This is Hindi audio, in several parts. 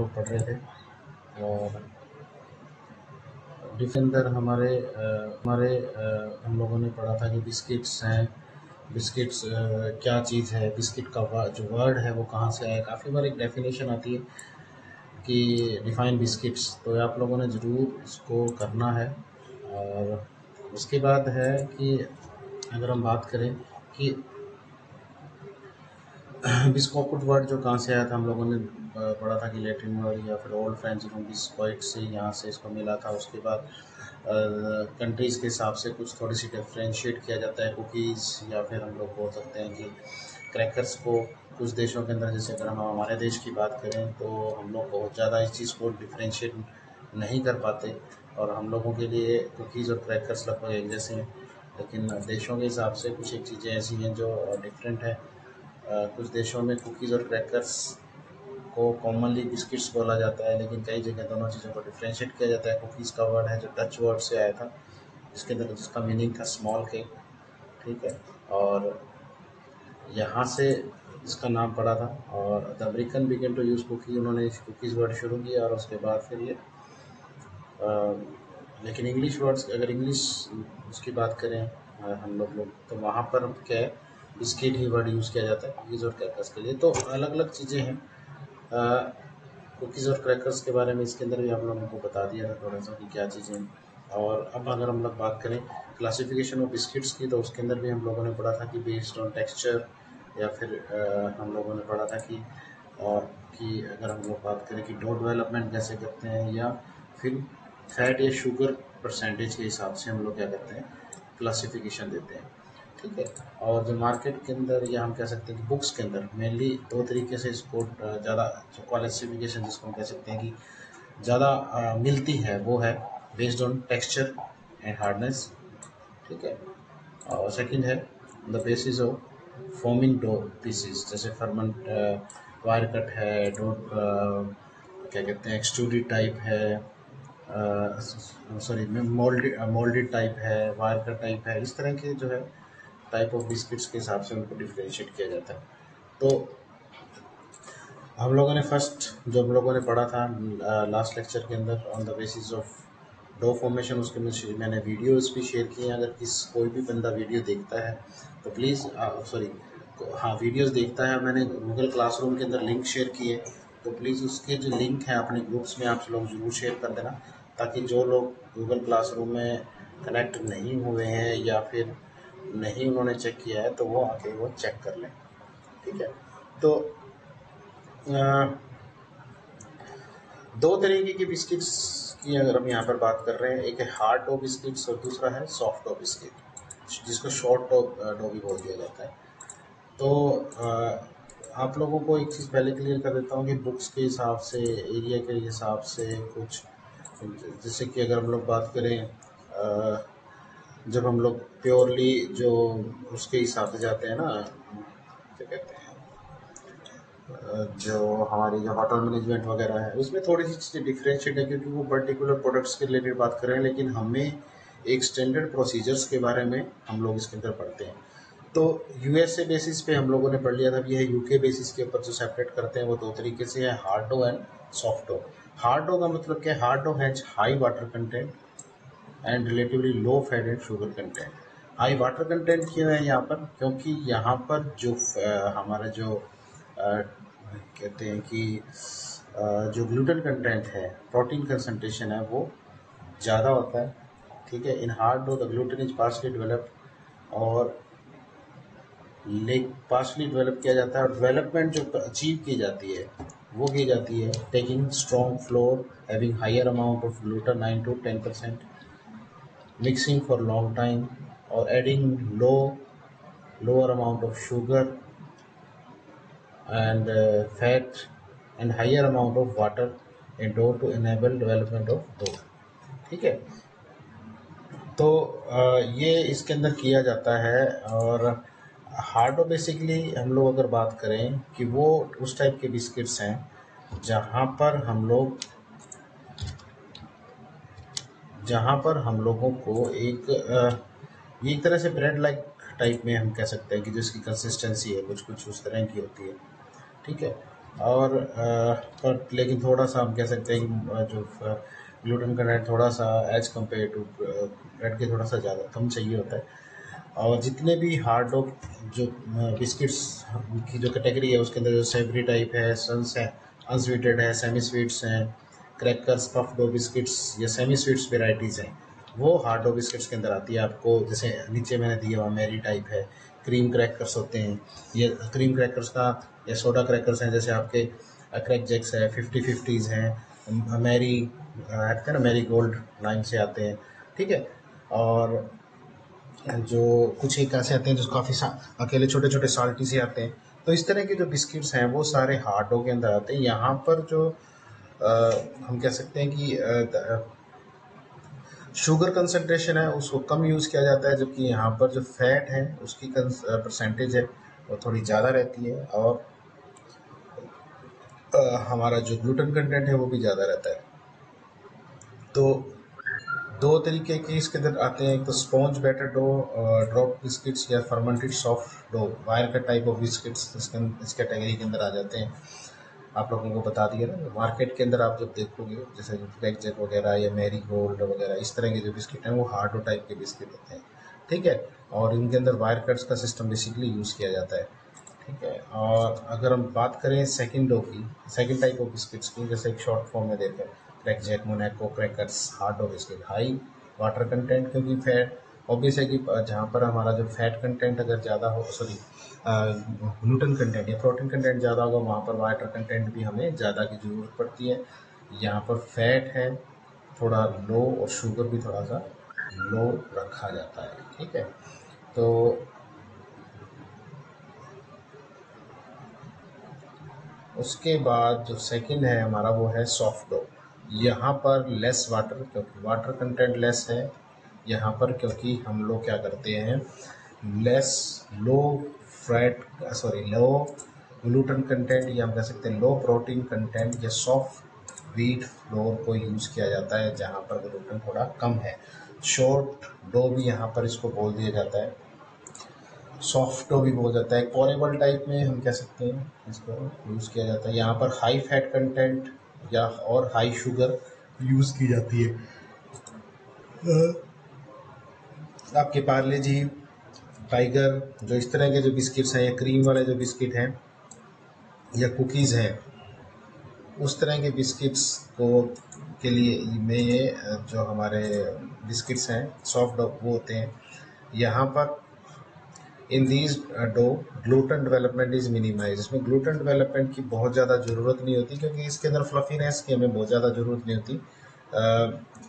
लोग पढ़ रहे थे। और डिफेंडर हमारे हम लोगों ने पढ़ा था कि बिस्किट्स हैं। बिस्किट्स क्या चीज़ है, बिस्किट का जो वर्ड है वो कहाँ से आया। काफ़ी बार एक डेफिनेशन आती है कि डिफाइन बिस्किट्स, तो आप लोगों ने ज़रूर इसको करना है। और उसके बाद है कि अगर हम बात करें कि बिस्कोकुट वर्ड जो कहाँ से आया था, हम लोगों ने पढ़ा था कि लैटिन वर्ड या फिर ओल्ड फ्रेंच में बिस्कॉइट से यहाँ से इसको मिला था। उसके बाद कंट्रीज़ के हिसाब से कुछ थोड़ी सी डिफ्रेंशिएट किया जाता है। कुकीज़ या फिर हम लोग बोल सकते हैं कि क्रैकर्स को कुछ देशों के अंदर, जैसे अगर हम हमारे देश की बात करें तो हम लोग बहुत ज़्यादा इस चीज़ को डिफ्रेंशिएट नहीं कर पाते और हम लोगों के लिए कुकीज़ और क्रैकर्स लगभग एक जैसे हैं। लेकिन देशों के हिसाब से कुछ एक चीज़ें ऐसी हैं जो डिफरेंट है। कुछ देशों में कुकीज़ और क्रैकर्स को कॉमनली बिस्किट्स बोला जाता है, लेकिन कई जगह दोनों चीज़ों को डिफ्रेंशिएट किया जाता है। कुकीज़ का वर्ड है जो डच वर्ड से आया था, जिसके अंदर जिसका मीनिंग था स्मॉल केक, ठीक है, और यहाँ से इसका नाम पड़ा था। और the American began to use cookie, उन्होंने कुकीज़ वर्ड शुरू किया और उसके बाद फिर ये लेकिन इंग्लिश वर्ड्स, अगर इंग्लिश उसकी बात करें हम लोग तो वहाँ पर क्या है, बिस्किट ही वर्ड यूज़ किया जाता है कुकीज़ और क्रैकर्स के लिए। तो अलग अलग चीज़ें हैं। कुकीज़ और क्रैकर्स के बारे में इसके अंदर भी आप लोगों को बता दिया था थोड़ा सा कि क्या चीज़ें हैं। और अब अगर हम लोग बात करें क्लासिफिकेशन ऑफ बिस्किट्स की, तो उसके अंदर भी हम लोगों ने पढ़ा था कि बेस्ड ऑन टेक्सचर, या फिर हम लोगों ने पढ़ा था कि अगर हम लोग बात करें कि डो डेवलपमेंट कैसे करते हैं, या फिर फैट या शुगर परसेंटेज के हिसाब से हम लोग क्या करते हैं, क्लासिफिकेशन देते हैं, ठीक है। और जो मार्केट के अंदर, या हम कह सकते हैं कि बुक्स के अंदर मेनली दो तरीके से इसको ज़्यादा क्लासिफिकेशन जिसको हम कह सकते हैं कि ज़्यादा मिलती है, वो है based on texture and hardness, ठीक है। और सेकंड है the basis of forming dough pieces, जैसे फर्मेंट वायर कट है, डो क्या कहते हैं एक्सट्रूडेड टाइप है, सॉरी मोल्डेड टाइप है, वायर कट टाइप है। इस तरह के जो है टाइप ऑफ बिस्किट्स के हिसाब से उनको डिफ्रेंशिएट किया जाता है। तो हम लोगों ने फर्स्ट जो हम लोगों ने पढ़ा था लास्ट लेक्चर के अंदर on the basis of dough formation, उसके में मैंने वीडियोस भी शेयर किए हैं। अगर कोई भी बंदा वीडियो देखता है तो प्लीज़ हाँ वीडियोस देखता है, मैंने गूगल क्लासरूम के अंदर लिंक शेयर किए, तो प्लीज़ उसके जो लिंक हैं अपने ग्रुप्स में आप लोग ज़रूर शेयर कर देना, ताकि जो लोग गूगल क्लासरूम में कनेक्ट नहीं हुए हैं या फिर नहीं उन्होंने चेक किया है तो वो आके वो चेक कर लें, ठीक है। तो दो तरीके की बिस्किट्स की अगर हम यहाँ पर बात कर रहे हैं, एक है हार्ड डो बिस्किट्स और दूसरा है सॉफ्ट डो बिस्किट, जिसको शॉर्ट डो भी बोल दिया जाता है। तो आप लोगों को एक चीज़ पहले क्लियर कर देता हूँ कि बुक्स के हिसाब से, एरिया के हिसाब से कुछ, जैसे कि अगर हम लोग बात करें जब हम लोग प्योरली जो उसके हिसाब से जाते हैं ना, क्या कहते हैं जो हमारी जो होटल मैनेजमेंट वगैरह है, उसमें थोड़ी सी चीज़ें डिफ्रेंशिएट है क्योंकि वो पर्टिकुलर प्रोडक्ट्स के रिलेटेड बात कर रहे हैं, लेकिन हमें एक स्टैंडर्ड प्रोसीजर्स के बारे में हम लोग इसके अंदर पढ़ते हैं। तो यूएसए बेसिस पे हम लोगों ने पढ़ लिया था। ये है यूके बेसिस के ऊपर जो सेपरेट करते हैं वो दो तरीके से है, hard dough and soft dough. Hard dough का मतलब क्या है, hard dough has high water content and relatively low fat and sugar content. High water content क्यों है यहाँ पर, क्योंकि यहाँ पर जो हमारा जो कहते हैं कि जो ग्लूटेन कंटेंट है, प्रोटीन कंसंट्रेशन है, वो ज़्यादा होता है, ठीक है। In hard dough the gluten is partially developed और पार्शली डेवलप किया जाता है, और डेवलपमेंट जो अचीव की जाती है वो की जाती है taking strong flour having higher amount of gluten 9 to 10%, mixing for long time, or adding lower amount of sugar and fat and higher amount of water in dough to enable development of dough, ठीक है। तो ये इसके अंदर किया जाता है। और हार्डो बेसिकली हम लोग अगर बात करें कि वो उस टाइप के बिस्किट्स हैं जहाँ पर हम लोगों को ये एक तरह से ब्रेड लाइक टाइप में हम कह सकते हैं कि जिसकी कंसिस्टेंसी है कुछ कुछ उस तरह की होती है, ठीक है। और पर लेकिन थोड़ा सा हम कह सकते हैं कि जो ग्लूटेन कंटेंट थोड़ा सा एज कम्पेयर टू ब्रेड के थोड़ा सा ज़्यादा कम चाहिए होता है। और जितने भी हार्ड डॉग जो बिस्किट्स की जो कैटेगरी है उसके अंदर जो सेवरी टाइप है, सन्स है, अनस्वीटेड है, सेमी स्वीट्स हैं, क्रैकर्स, पफ डो बिस्किट्स या सेमी स्वीट्स वेराइटीज़ हैं, वो हार्ड डो बिस्किट्स के अंदर आती है। आपको जैसे नीचे मैंने दिया हुआ मैरी टाइप है, क्रीम क्रैकर्स होते हैं, ये क्रीम क्रैकर्स का या सोडा क्रैकर्स हैं, जैसे आपके क्रैक जैक्स है, 50-50s हैं, मैरी आते हैं ना, मैरी गोल्ड लाइन से आते हैं, ठीक है। और जो कुछ एक ऐसे आते हैं जो काफ़ी अकेले छोटे छोटे साल्टी से आते हैं। तो इस तरह के जो बिस्किट्स हैं वो सारे हार्डो के अंदर आते हैं। यहाँ पर जो हम कह सकते हैं कि शुगर कंसंट्रेशन है उसको कम यूज़ किया जाता है, जबकि यहाँ पर जो फैट है उसकी परसेंटेज है वो थोड़ी ज़्यादा रहती है, और हमारा जो ग्लूटेन कंटेंट है वो भी ज़्यादा रहता है। तो दो तरीके के इसके अंदर आते हैं, एक तो sponge batter dough, drop biscuits या फर्मेंटेड सॉफ्ट डो, वायर का टाइप ऑफ बिस्किट्स इस कैटेगरी के अंदर आ जाते हैं। आप लोगों को बता दिया ना, मार्केट के अंदर आप जब देखोगे जैसे ब्लैक जैक वगैरह या मैरी गोल्ड वगैरह इस तरह के जो बिस्किट हैं वो हार्डो टाइप के बिस्किट होते हैं, ठीक है। और इनके अंदर वायर कट्स का सिस्टम बेसिकली यूज़ किया जाता है, ठीक है। और अगर हम बात करें सेकंड डो की, सेकंड टाइप ऑफ बिस्किट्स की, जैसे एक शॉर्ट फॉर्म में देखें Crack Jack, Monaco crackers, hard dough biscuit, high water content, क्योंकि फैट ऑब्वियस है कि जहाँ पर हमारा जो फैट कंटेंट अगर ज़्यादा हो, सॉरी ग्लूटेन कंटेंट या प्रोटीन कंटेंट ज़्यादा होगा, वहाँ पर वाटर कंटेंट भी हमें ज़्यादा की ज़रूरत पड़ती है। यहाँ पर फैट है थोड़ा लो और शुगर भी थोड़ा सा लो रखा जाता है, ठीक है। तो उसके बाद जो सेकंड है हमारा वो है सॉफ्ट डो। यहाँ पर लेस वाटर, क्योंकि वाटर कंटेंट लेस है यहाँ पर, क्योंकि हम लोग क्या करते हैं, less low fat, sorry low gluten content, या हम कह सकते हैं लो प्रोटीन कंटेंट या सॉफ्ट व्हीट फ्लोर को यूज़ किया जाता है, जहाँ पर ग्लूटेन थोड़ा कम है। शॉर्ट डो भी यहाँ पर इसको बोल दिया जाता है, सॉफ्ट डो भी बोला जाता है, पोरेबल टाइप में हम कह सकते हैं इसको यूज़ किया जाता है। यहाँ पर हाई फैट कंटेंट या और हाई शुगर यूज़ की जाती है। आपके पार्ले जी, टाइगर, जो इस तरह के जो बिस्किट्स हैं या क्रीम वाले जो बिस्किट हैं या कुकीज़ हैं, उस तरह के बिस्किट्स को के लिए में ये जो हमारे बिस्किट्स हैं सॉफ्ट डो वो होते हैं। यहाँ पर in these dough gluten development is minimise, इसमें ग्लूटेन डेवलपमेंट की बहुत ज़्यादा ज़रूरत नहीं होती, क्योंकि इसके अंदर फ्लफीनेस की हमें बहुत ज़्यादा ज़रूरत नहीं होती,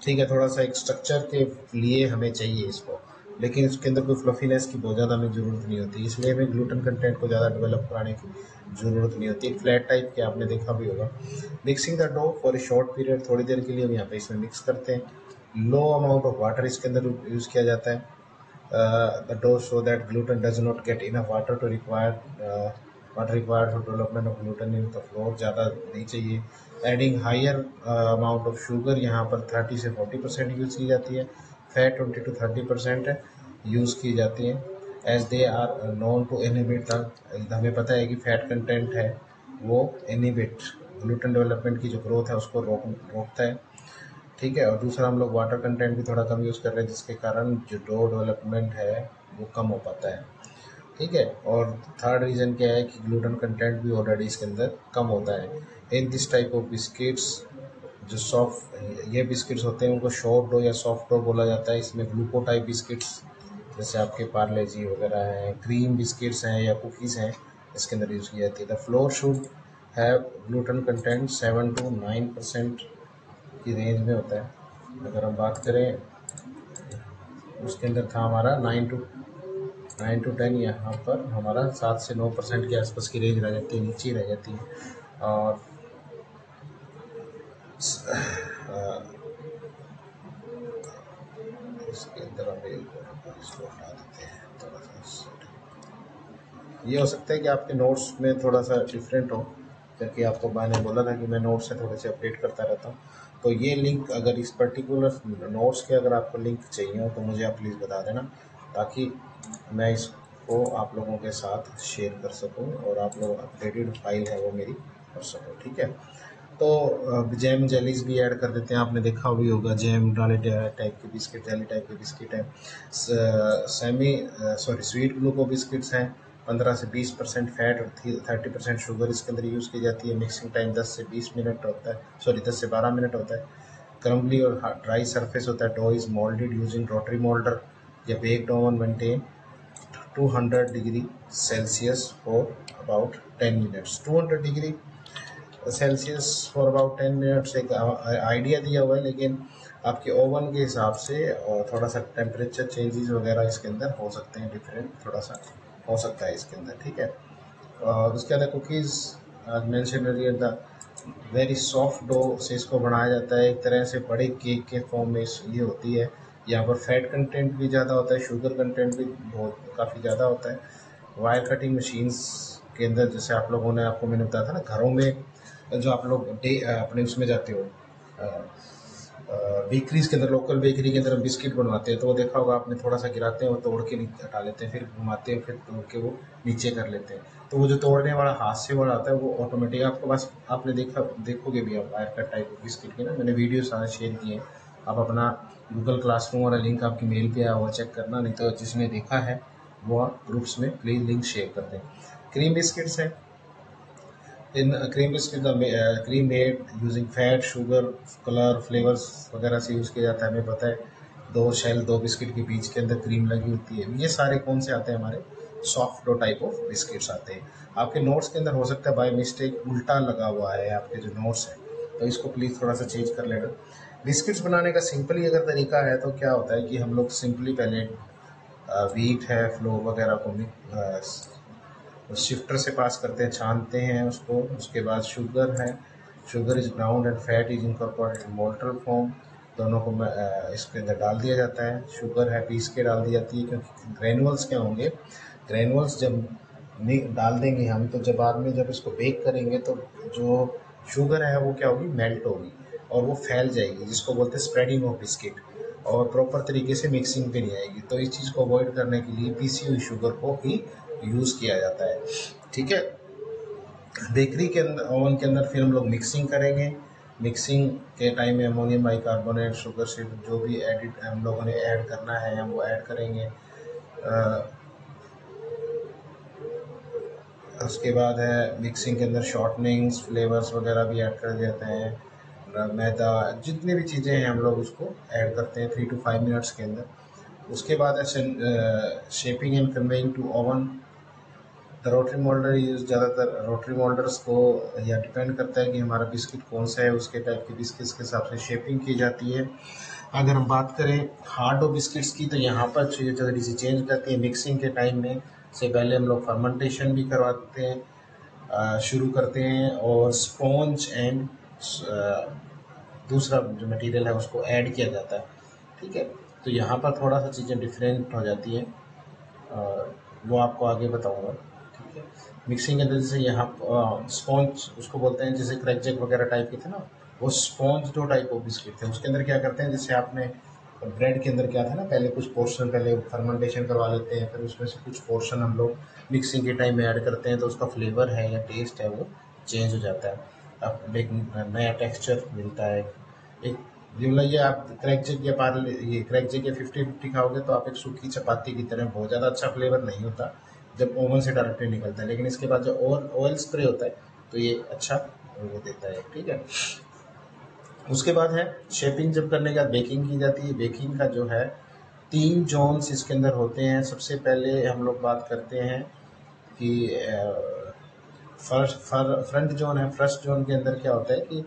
ठीक है। थोड़ा सा एक स्ट्रक्चर के लिए हमें चाहिए इसको, लेकिन इसके अंदर कोई फ्लफीनेस की बहुत ज़्यादा हमें ज़रूरत नहीं होती, इसलिए हमें ग्लूटेन कंटेंट को ज़्यादा डेवलप कराने की ज़रूरत नहीं होती। फ्लैट टाइप के आपने देखा भी होगा। Mixing the dough for a short period, थोड़ी देर के लिए हम यहाँ पे इसमें मिक्स करते हैं। लो अमाउंट ऑफ वाटर इसके अंदर यूज़ किया जाता है, the dough so that gluten does not get enough water to require water required for development of gluten in the flour, ज़्यादा नहीं चाहिए। Adding higher amount of sugar, यहाँ पर 30 से 40% यूज़ की जाती है, फैट 20 to 30% यूज़ की जाती है, as they are known to inhibit the, हमें पता है कि फैट कंटेंट है वो इनहिबिट ग्लूटेन डेवलपमेंट की जो ग्रोथ है उसको रोकता है, ठीक है। और दूसरा हम लोग वाटर कंटेंट भी थोड़ा कम यूज़ कर रहे हैं, जिसके कारण जो डो डेवलपमेंट है वो कम हो पाता है, ठीक है। और थर्ड रीज़न क्या है कि ग्लूटेन कंटेंट भी ऑलरेडी इसके अंदर कम होता है। In this type of biscuits, जो सॉफ्ट ये बिस्किट्स होते हैं उनको शॉर्ट डो या सॉफ्ट डो बोला जाता है। इसमें ग्लूको टाइप बिस्किट्स जैसे आपके पार्ले जी वगैरह हैं, क्रीम बिस्किट्स हैं या कुकीज़ हैं, इसके अंदर यूज़ की जाती है। The floor should have gluten content 7 to 9% की रेंज में होता है। अगर हम बात करें उसके अंदर था हमारा 9 to 10, यहाँ पर हमारा 7 से 9% के आसपास की रेंज रह जाती है, नीचे ही रह जाती है। और इसके अंदर हम इसको हटा देते हैं थोड़ा सा। ये हो सकता है कि आपके नोट्स में थोड़ा सा डिफरेंट हो, क्योंकि आपको मैंने बोला था कि मैं नोट्स से थोड़े से अपडेट करता रहता हूँ। तो ये लिंक, अगर इस पर्टिकुलर नोट्स के अगर आपको लिंक चाहिए हो तो मुझे आप प्लीज़ बता देना, ताकि मैं इसको आप लोगों के साथ शेयर कर सकूँ और आप लोग अपडेटेड फाइल है वो मेरी कर सको, ठीक है। तो जैम जेलीज भी ऐड कर देते हैं, आपने देखा भी होगा, जैम डाले टाइप के बिस्किट, जेली टाइप के बिस्किट हैं। स्वीट ग्लूको बिस्किट्स हैं, 15 से 20% फैट और 30% शुगर इसके अंदर यूज़ की जाती है। मिक्सिंग टाइम 10 से 20 मिनट होता है, 10 से 12 मिनट होता है। क्रम्बली और ड्राई सरफेस होता है। Dough is moulded using rotary moulder या baked oven maintain 200 degree Celsius for about 10 minutes. 200 degree Celsius for about 10 minutes एक आइडिया दिया हुआ है, लेकिन आपके ओवन के हिसाब से और थोड़ा सा टेम्परेचर चेंजेस वगैरह इसके अंदर हो सकते हैं, डिफरेंट थोड़ा सा हो सकता है इसके अंदर, ठीक है। और उसके अंदर cookies mention earlier the very soft dough से इसको बनाया जाता है। एक तरह से बड़े केक के फॉर्म में ये होती है। यहाँ पर फैट कंटेंट भी ज़्यादा होता है, शुगर कंटेंट भी बहुत काफ़ी ज़्यादा होता है। वायर कटिंग मशीन्स के अंदर, जैसे आप लोगों ने, आपको मैंने बताया था ना, घरों में जो आप लोग अपने उसमें जाते हो बेकरीज के अंदर, लोकल बेकरी के अंदर हम बिस्किट बनवाते हैं, तो वो देखा होगा आपने, थोड़ा सा गिराते हैं, वो तोड़ के नीचे हटा लेते हैं, फिर घुमाते हैं, फिर तोड़ के वो नीचे कर लेते हैं। तो वो जो तोड़ने वाला हाथ से वाला आता है वो ऑटोमेटिक आपको, बस आपने देखोगे भी आप वायर कट टाइप बिस्किट के ना, मैंने वीडियो सारे शेयर किए हैं। आप अपना गूगल क्लासरूम वाला लिंक आपकी मेल पे आया हुआ, चेक करना, नहीं तो जिसने देखा है वो ग्रुप्स में प्लीज़ लिंक शेयर कर दें। क्रीम बिस्किट्स हैं। In cream biscuit cream made using fat, sugar, colour, flavours वगैरह से यूज़ किया जाता है। हमें पता है, दो बिस्किट के बीच के अंदर क्रीम लगी होती है। ये सारे कौन से आते हैं, हमारे soft dough type of biscuits आते हैं। आपके नोट्स के अंदर हो सकता है बाय मिस्टेक उल्टा लगा हुआ है आपके जो नोट्स हैं, तो इसको प्लीज़ थोड़ा सा चेंज कर लेना। बिस्किट्स बनाने का सिंपली अगर तरीका है तो क्या होता है कि हम लोग सिंपली पहले व्हीट है, फ्लोर वगैरह को शिफ्टर से पास करते हैं, छानते हैं उसको। उसके बाद शुगर है, sugar is ground and fat is incorporated in molten form. दोनों को इसके अंदर डाल दिया जाता है। शुगर है पीस के डाल दी जाती है, क्योंकि ग्रेनुअल्स क्या होंगे, ग्रेनुअल्स जब डाल देंगे हम, तो जब बाद में जब इसको बेक करेंगे तो जो शुगर है वो क्या होगी, मेल्ट होगी और वो फैल जाएगी, जिसको बोलते हैं स्प्रेडिंग ऑफ बिस्किट, और प्रॉपर तरीके से मिक्सिंग पे नहीं आएगी। तो इस चीज़ को अवॉइड करने के लिए पीसी हुई शुगर को ही यूज़ किया जाता है, ठीक है। बेकरी के अंदर, ओवन के अंदर फिर हम लोग मिक्सिंग करेंगे। मिक्सिंग के टाइम में अमोनियम बाइकार्बोनेट, शुगर सिरप, जो भी एडिट हम लोगों ने ऐड करना है हम वो ऐड करेंगे। उसके बाद है मिक्सिंग के अंदर शॉर्टनिंग्स, फ्लेवर्स वगैरह भी ऐड कर देते हैं। मैदा, जितनी भी चीज़ें हैं हम लोग उसको ऐड करते हैं 3 to 5 मिनट्स के अंदर। उसके बाद है shaping and conveying to oven. The rotary moulder use, ज़्यादातर रोटरी मोल्डर्स को, या डिपेंड करता है कि हमारा बिस्किट कौन सा है, उसके टाइप के बिस्किट्स के हिसाब से शेपिंग की जाती है। अगर हम बात करें हार्ड बिस्किट्स की, तो यहाँ पर चीज़ें थोड़ी सी चेंज करती है। मिक्सिंग के टाइम में से पहले हम लोग फर्मेंटेशन भी करवाते हैं, शुरू करते हैं, और स्पॉन्ज एंड दूसरा जो मटेरियल है उसको ऐड किया जाता है, ठीक है। तो यहाँ पर थोड़ा सा चीज़ें डिफरेंट हो जाती हैं, वो आपको आगे बताऊंगा, ठीक है। मिक्सिंग के अंदर जैसे यहाँ स्पॉन्ज उसको बोलते हैं, जैसे क्रैक जैक वगैरह टाइप के थे ना, वो स्पॉन्ज दो टाइप ऑफ बिस्किट थे। उसके अंदर क्या करते हैं, जैसे आपने ब्रेड के अंदर क्या था ना, पहले कुछ पोर्शन पहले फर्मेंटेशन करवा लेते हैं, फिर उसमें से कुछ पोर्शन हम लोग मिक्सिंग के टाइम में ऐड करते हैं, तो उसका फ्लेवर है या टेस्ट है वो चेंज हो जाता है। अब एक नया टेक्सचर मिलता है। एक मतलब ये आप क्रैक जेक या पार्ले, ये क्रैक जेक या 50-50 खाओगे तो आप एक सूखी चपाती की तरह, बहुत ज़्यादा अच्छा फ्लेवर नहीं होता जब ओवन से डायरेक्टली निकलता है, लेकिन इसके बाद जो ऑयल स्प्रे होता है तो ये अच्छा वो देता है, ठीक है। उसके बाद है शेपिंग, जब करने के बाद बेकिंग की जाती है। बेकिंग का जो है 3 जोन्स इसके अंदर होते हैं। सबसे पहले हम लोग बात करते हैं कि फ्रंट जोन है। फर्स्ट जोन के अंदर क्या होता है कि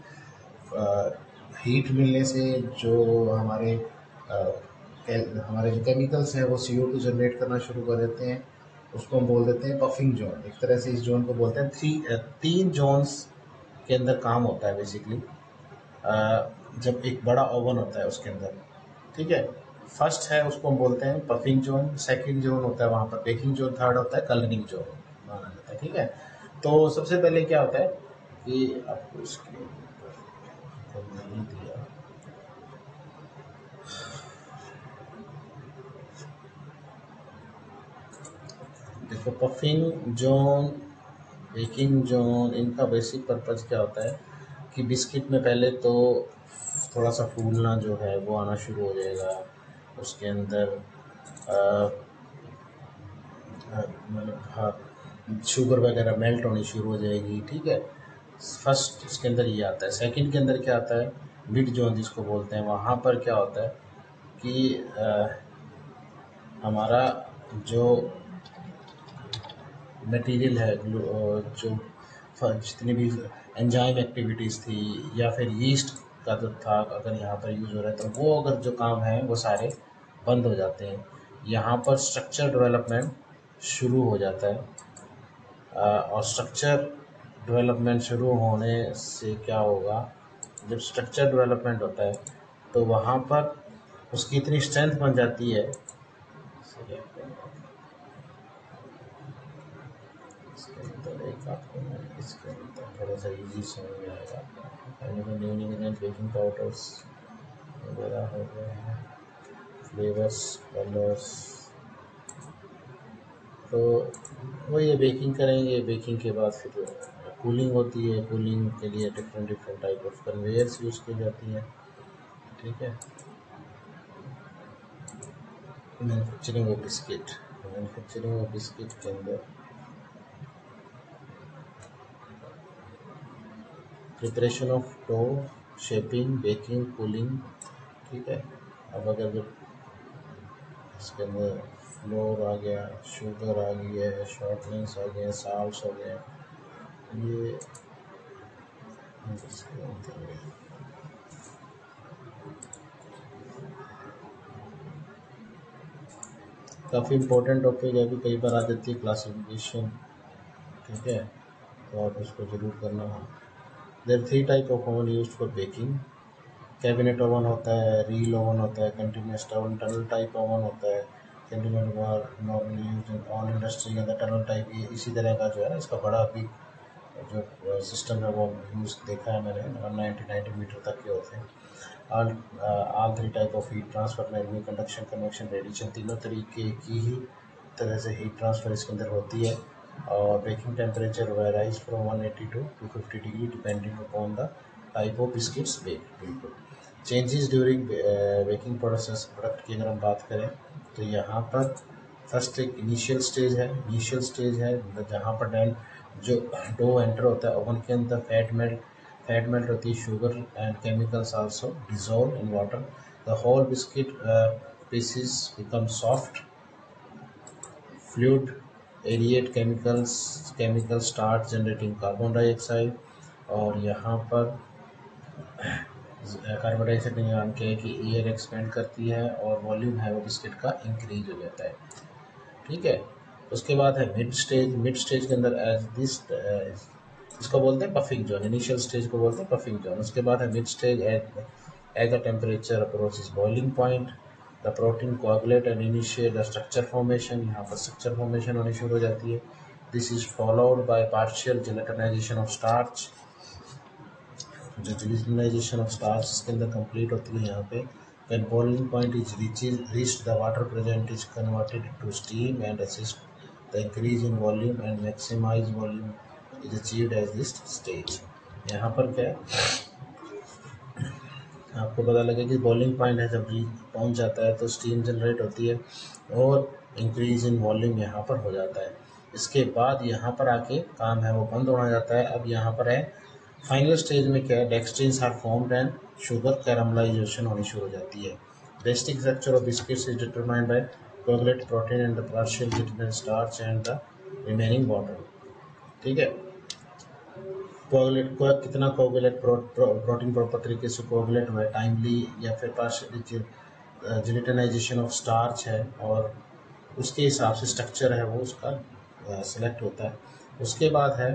हीट मिलने से जो हमारे जो केमिकल्स हैं वो CO2 जनरेट करना शुरू कर देते हैं, उसको हम बोल देते हैं पफिंग जोन। एक तरह से इस जोन को बोलते हैं। 3 जोन्स के अंदर काम होता है बेसिकली, जब एक बड़ा ओवन होता है उसके अंदर, ठीक है। फर्स्ट है उसको हम बोलते हैं पफिंग जोन, सेकंड जोन होता है वहाँ पर बेकिंग जोन, थर्ड होता है कलरिंग जोन माना जाता है, ठीक है। तो सबसे पहले क्या होता है कि आपको इसके तो नहीं दिया, देखो पफिंग जोन बेकिंग जोन इनका बेसिक पर्पज़ क्या होता है कि बिस्किट में पहले तो थोड़ा सा फूलना जो है वो आना शुरू हो जाएगा, उसके अंदर मतलब हाँ शुगर वगैरह मेल्ट होनी शुरू हो जाएगी। ठीक है, फर्स्ट इसके अंदर ये आता है। सेकंड के अंदर क्या आता है, मिड जोन जिसको बोलते हैं, वहाँ पर क्या होता है कि हमारा जो मटेरियल है, जो जितनी भी एंजाइम एक्टिविटीज़ थी या फिर यीस्ट का जो था, अगर यहाँ पर यूज़ हो रहा है तो वो अगर जो काम है वो सारे बंद हो जाते हैं। यहाँ पर स्ट्रक्चर डेवलपमेंट शुरू हो जाता है। और स्ट्रक्चर डेवलपमेंट शुरू होने से क्या होगा, जब स्ट्रक्चर डेवलपमेंट होता है तो वहाँ पर उसकी इतनी स्ट्रेंथ बन जाती है। इसके अंदर एक आपको मैं इसके अंदर थोड़ा सा इजी समझ में आएगा। न्यूनिंग बेकिंग पाउडर्स वगैरह हो गए हैं, फ्लेवर्स, कलर्स, तो वो ये बेकिंग करेंगे। बेकिंग के बाद फिर कूलिंग होती है। कूलिंग के लिए different different type of conveyors use की जाती हैं। ठीक है, manufacturing of biscuit. Manufacturing of biscuit के अंदर preparation of dough, shaping, baking, cooling. ठीक है, अब अगर जो इसके अंदर फ्लोर आ गया, शुगर आ गई है, शॉर्टनिंग्स आ गए, साल्ट्स हो गए, ये काफ़ी इम्पोर्टेंट टॉपिक है, अभी कई बार आ जाती है क्लासिफिकेशन। ठीक है, तो आप उसको ज़रूर करना है। There 3 type of oven used for baking. Cabinet oven होता है, रील ओवन होता है, continuous oven, tunnel type oven होता है। Continuous oven normally used in all industry के अंदर। टनल टाइप ये इसी तरह का जो है इसका बड़ा अभी जो सिस्टम है वो यूज़ देखा है मैंने, 90 मीटर तक के होते हैं। All 3 type of heat transfer, मैग्नी, कंडक्शन, कन्वेक्शन, रेडिएशन, तीनों तरीके की ही तरह से हीट ट्रांसफ़र इसके अंदर होती है। और baking temperature varies from 180 to 250 degree depending upon the type of biscuits baked. बिल्कुल changes during baking process. Product की अगर हम बात करें तो यहाँ पर फर्स्ट एक इनिशियल स्टेज है। इनिशियल स्टेज है जहाँ पर डेन जो डो एंटर होता है ओवन के अंदर, फैट मेल्ट होती है, sugar and chemicals also dissolve in water, the whole biscuit pieces become soft, fluid aerate, chemical start generating carbon dioxide. और यहाँ पर कार्बन डाइऑक्साइड निकाल के कि एयर एक्सपेंड करती है और वॉल्यूम है वो बिस्किट का इंक्रीज हो जाता है। ठीक है, उसके बाद है मिड स्टेज। मिड स्टेज के अंदर एज दिस इसको बोलते हैं पफिंग जोन। इनिशियल स्टेज को बोलते हैं पफिंग जोन। उसके बाद है mid stage as the temperature approaches boiling point, the protein coagulate and initiate the structure formation. यहाँ पर स्ट्रक्चर फॉर्मेशन होनी शुरू हो जाती है। This is followed by partial gelatinisation of starch. जो जेलेटिनाइजेशन ऑफ स्टार्च इसके अंदर कंप्लीट होती है यहाँ पे। When boiling point is reached, the water present is converted to steam and assist the increase in volume and maximize volume is achieved at this stage। यहाँ पर क्या है, आपको पता लगे कि बॉइलिंग पॉइंट है, जब पहुँच जाता है तो स्टीम जनरेट होती है और इंक्रीज इन वॉल्यूम यहाँ पर हो जाता है। इसके बाद यहाँ पर आके काम है वो बंद होना जाता है। अब यहाँ पर है फाइनल स्टेज में क्या है, dextrins are formed and sugar caramelisation होनी शुरू हो जाती है। Basic structure of biscuits is determined by coagulate protein and the partial gelatin starch and the remaining water. ठीक है, कोआगुलेट को कितना कोआगुलेट प्रोटीन प्रॉपर तरीके से कोआगुलेट हुआ है, टाइमली, या फिर पार्शियल जेलेटिनाइजेशन ऑफ स्टार्च है, और उसके हिसाब से स्ट्रक्चर है वो उसका सेलेक्ट होता है। उसके बाद है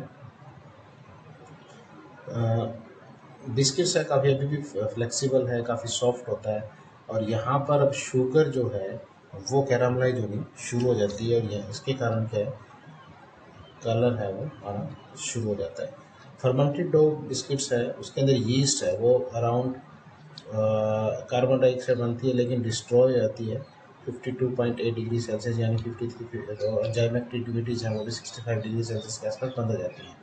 बिस्किट्स है काफ़ी अभी भी फ्लेक्सिबल है, काफ़ी सॉफ्ट होता है। और यहाँ पर अब शुगर जो है वो कैरामलाइज होनी शुरू हो जाती है और यह इसके कारण क्या है, कलर है वो आना शुरू हो जाता है। फर्मेंटेड डो बिस्किट्स है उसके अंदर यीस्ट है वो अराउंड कार्बन डाइऑक्साइड बनती है लेकिन डिस्ट्रॉय हो जाती है 52.8 डिग्री सेल्सियस यानी 53, और एंजाइमिक एक्टिविटीज़ हैं वो भी 65 डिग्री सेल्सियस के आसपास बंद हो जाती हैं।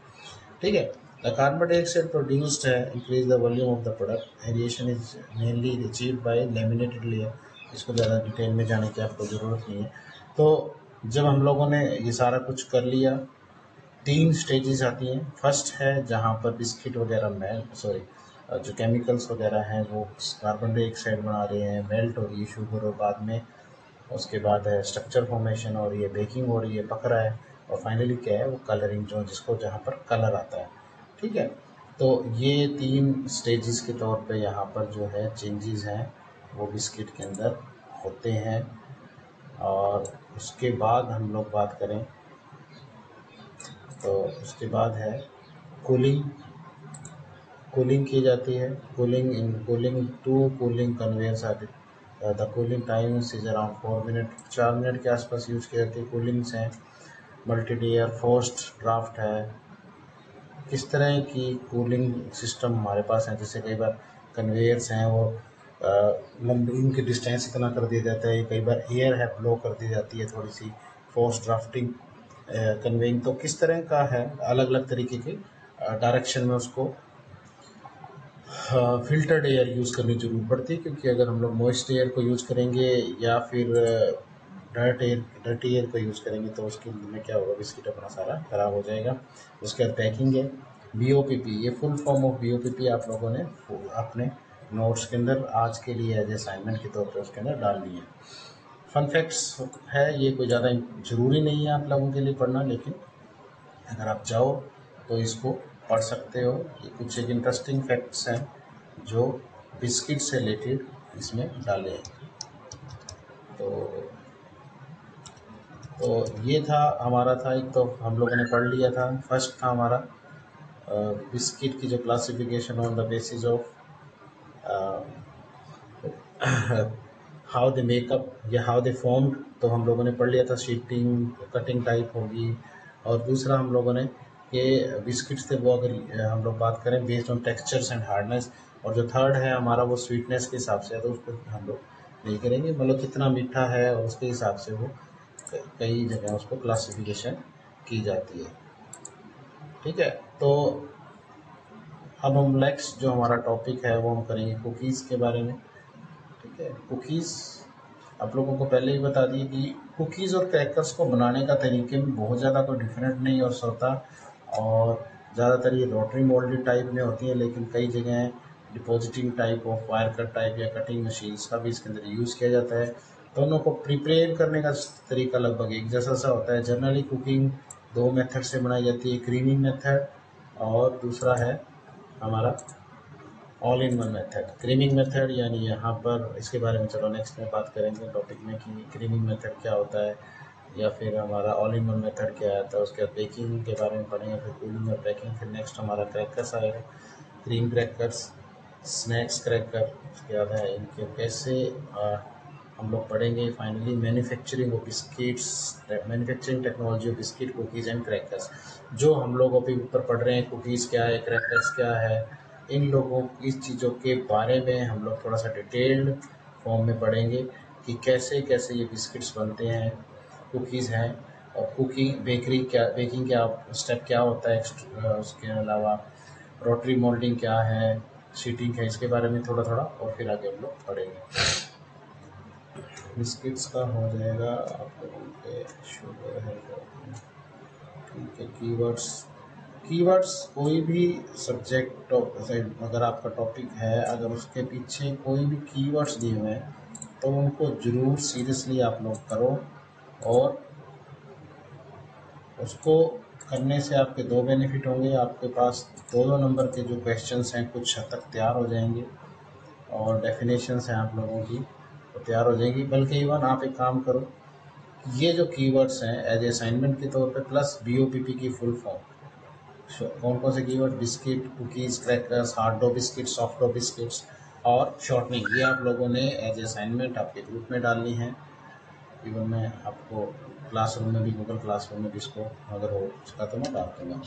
ठीक है। द कार्बन डाइऑक्साइड प्रोड्यूस्ड है increase the volume of the product. Aeration is mainly achieved by laminated layer. इसको ज़्यादा डिटेल में जाने की आपको ज़रूरत नहीं है। तो जब हम लोगों ने ये सारा कुछ कर लिया, 3 स्टेजेस आती हैं। फर्स्ट है जहाँ पर बिस्किट वगैरह जो केमिकल्स वगैरह हैं वो कार्बन डाइऑक्साइड बना रहे हैं, मेल्ट हो रही है शुगर, और बाद में उसके बाद है स्ट्रक्चर फॉर्मेशन और ये बेकिंग हो रही है, पक रहा है, और फाइनली क्या है वो कलरिंग, जो जिसको जहाँ पर कलर आता है। ठीक है। तो ये 3 स्टेजेस के तौर पे यहाँ पर जो है चेंजेस हैं वो बिस्किट के अंदर होते हैं। और उसके बाद हम लोग बात करें तो उसके बाद है कूलिंग की जाती है। Cooling conveyors are the cooling times is around 4 minute, 4 minute के आसपास यूज की जाती है। कूलिंग्स हैं, मल्टी लेयर फोर्स्ड ड्राफ्ट है। किस तरह की कूलिंग सिस्टम हमारे पास है, जैसे कई बार कन्वेयर्स हैं वो लंबी उनकी डिस्टेंस इतना कर दिया जाता है, कई बार एयर है ब्लो कर दी जाती है थोड़ी सी, फोर्स ड्राफ्टिंग कन्वेइंग। तो किस तरह का है, अलग अलग तरीके के डायरेक्शन में उसको फिल्टर्ड एयर यूज़ करने की जरूरत पड़ती है, क्योंकि अगर हम लोग मॉइस्ट एयर को यूज़ करेंगे या फिर डर्टी एयर को यूज़ करेंगे तो उसके में क्या होगा, बिस्किट अपना सारा ख़राब हो जाएगा। उसके बाद पैकिंग है BOPP, ये फुल फॉर्म ऑफ BOPP आप लोगों ने अपने नोट्स के अंदर आज के लिए एज असाइनमेंट के तौर पर उसके अंदर डाल दी है। फन फैक्ट्स है, ये कोई ज़्यादा ज़रूरी नहीं है आप लोगों के लिए पढ़ना, लेकिन अगर आप चाहो तो इसको पढ़ सकते हो। ये कुछ एक इंटरेस्टिंग फैक्ट्स हैं जो बिस्किट से रिलेटेड इसमें डाले हैं। तो ये था हमारा एक तो हम लोगों ने पढ़ लिया था। फर्स्ट था हमारा बिस्किट की जो classification on the basis of how they makeup या हाउ दे फॉर्म्ड, तो हम लोगों ने पढ़ लिया था। शीटिंग कटिंग टाइप होगी। और दूसरा हम लोगों ने कि बिस्किट से वो अगर हम लोग बात करें based on textures and hardness. और जो थर्ड है हमारा वो स्वीटनेस के हिसाब से है, तो उसको हम लोग नहीं करेंगे, मतलब कितना मीठा है और उसके हिसाब से वो कई जगह उसको क्लासिफिकेशन की जाती है। ठीक है। तो अब हम नेक्स्ट जो हमारा टॉपिक है वो हम करेंगे कुकीज़ के बारे में। ठीक है। कुकीज़ आप लोगों को पहले ही बता दिए कि कुकीज़ और क्रैकर्स को बनाने का तरीके में बहुत ज़्यादा कोई डिफरेंट नहीं और होता, और ज़्यादातर ये रोटरी मोल्डेड टाइप में होती है, लेकिन कई जगह depositing type of wire cut type या कटिंग मशीन्स का भी इसके अंदर यूज़ किया जाता है। दोनों को प्रिपेयर करने का तरीका लगभग एक जैसा सा होता है। जनरली कुकिंग 2 मेथड से बनाई जाती है, क्रीमिंग मेथड और दूसरा है हमारा all in one method. Creaming method यानी यहाँ पर इसके बारे में चलो नेक्स्ट में बात करेंगे टॉपिक में कि क्रीमिंग मेथड क्या होता है, या फिर हमारा ऑल इन वन मेथड क्या आता है। उसके बाद बेकिंग के बारे में पढ़ेंगे, फिर कूलिंग और पैकिंग, फिर नेक्स्ट हमारा क्रैकर्स आएगा, क्रीम क्रैकर्स, स्नैक्स क्रैकर। उसके बाद है इनके कैसे हम लोग पढ़ेंगे finally manufacturing of biscuits, manufacturing technology of biscuit, cookies and crackers. जो हम लोग अभी ऊपर पढ़ रहे हैं कुकीज़ क्या है, क्रैकर्स क्या है, इन लोगों इस चीज़ों के बारे में हम लोग थोड़ा सा डिटेल्ड फॉर्म में पढ़ेंगे कि कैसे कैसे ये बिस्किट्स बनते हैं, कुकीज़ हैं, और बेकिंग क्या स्टेप क्या होता है। उसके अलावा रोटरी मोल्डिंग क्या है, शीटिंग है, इसके बारे में थोड़ा थोड़ा और फिर आगे हम लोग पढ़ेंगे। बिस्किट्स का हो जाएगा आप लोगों के शुगर है। ठीक है। कीवर्ड्स कोई भी सब्जेक्ट अगर आपका टॉपिक है, अगर उसके पीछे कोई भी कीवर्ड्स दिए हुए हैं तो उनको ज़रूर सीरियसली आप लोग करो, और उसको करने से आपके 2 बेनिफिट होंगे। आपके पास 2 नंबर के जो क्वेश्चंस हैं कुछ हद तक तैयार हो जाएंगे, और डेफिनेशंस हैं आप लोगों की तो तैयार हो जाएगी। बल्कि इवन आप एक काम करो, ये जो कीवर्ड्स हैं एज ए असाइनमेंट के तौर पे प्लस BOPP की फुल फॉर्म, कौन कौन से keyword, biscuit, cookies, crackers, hard dough biscuit, soft dough biscuits और शॉर्टनिंग, ये आप लोगों ने एज ए असाइनमेंट आपके ग्रुप में डालनी है। इवन मैं आपको क्लासरूम में भी, गूगल क्लासरूम में भी इसको अगर हो उसका तो मैं डाल दूँगा।